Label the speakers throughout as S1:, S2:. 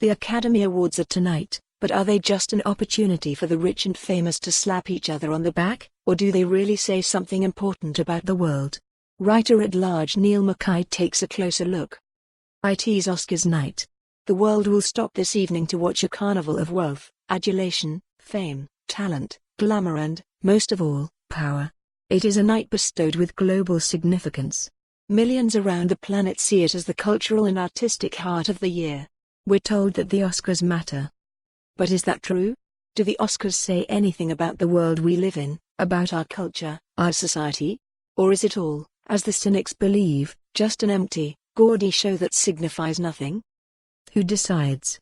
S1: The Academy Awards are tonight, but are they just an opportunity for the rich and famous to slap each other on the back, or do they really say something important about the world? Writer at Large Neil Mackay takes a closer look. IT's Oscars night. The world will stop this evening to watch a carnival of wealth, adulation, fame, talent, glamour and, most of all, power. It is a night bestowed with global significance. Millions around the planet see it as the cultural and artistic heart of the year. We're told that the Oscars matter. But is that true? Do the Oscars say anything about the world we live in, about our culture, our society? Or is it all, as the cynics believe, just an empty, gaudy show that signifies nothing? Who decides?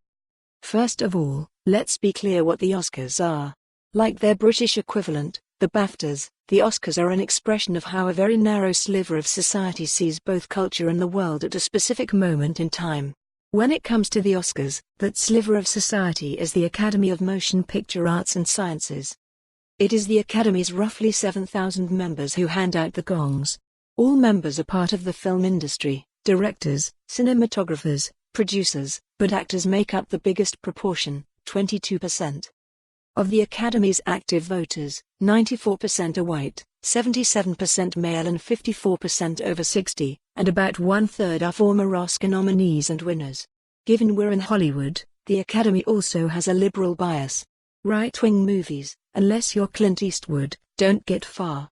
S1: First of all, let's be clear what the Oscars are. Like their British equivalent, the Baftas, the Oscars are an expression of how a very narrow sliver of society sees both culture and the world at a specific moment in time. When it comes to the Oscars, that sliver of society is the Academy of Motion Picture Arts and Sciences. It is the Academy's roughly 7,000 members who hand out the gongs. All members are part of the film industry, directors, cinematographers, producers, but actors make up the biggest proportion, 22%. Of the Academy's active voters, 94% are white, 77% male and 54% over 60, and about one-third are former Oscar nominees and winners. Given we're in Hollywood, the Academy also has a liberal bias. Right-wing movies, unless you're Clint Eastwood, don't get far.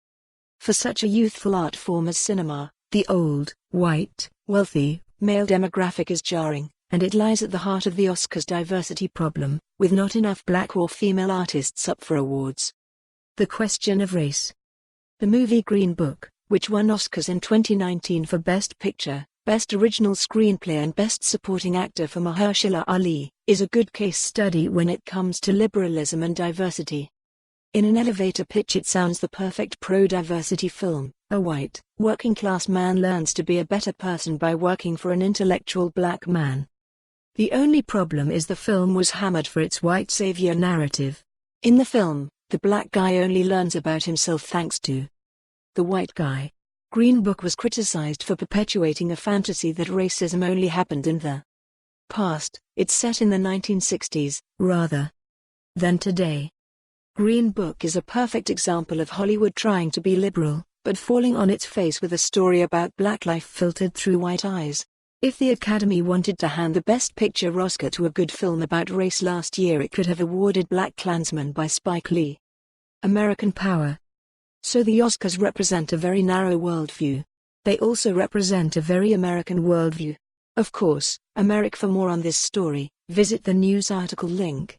S1: For such a youthful art form as cinema, the old, white, wealthy, male demographic is jarring, and it lies at the heart of the Oscars' diversity problem, with not enough black or female artists up for awards. The question of race. The movie Green Book, which won Oscars in 2019 for Best Picture, Best Original Screenplay and Best Supporting Actor for Mahershala Ali, is a good case study when it comes to liberalism and diversity. In an elevator pitch it sounds the perfect pro-diversity film. A white, working-class man learns to be a better person by working for an intellectual black man. The only problem is the film was hammered for its white savior narrative. In the film, the black guy only learns about himself thanks to the white guy. Green Book was criticized for perpetuating a fantasy that racism only happened in the past. It's set in the 1960s, rather than today. Green Book is a perfect example of Hollywood trying to be liberal, but falling on its face with a story about black life filtered through white eyes. If the Academy wanted to hand the Best Picture Oscar to a good film about race last year, it could have awarded BlacKkKlansman by Spike Lee. American Power. So the Oscars represent a very narrow worldview. They also represent a very American worldview. Of course, America. For more on this story, visit the news article link.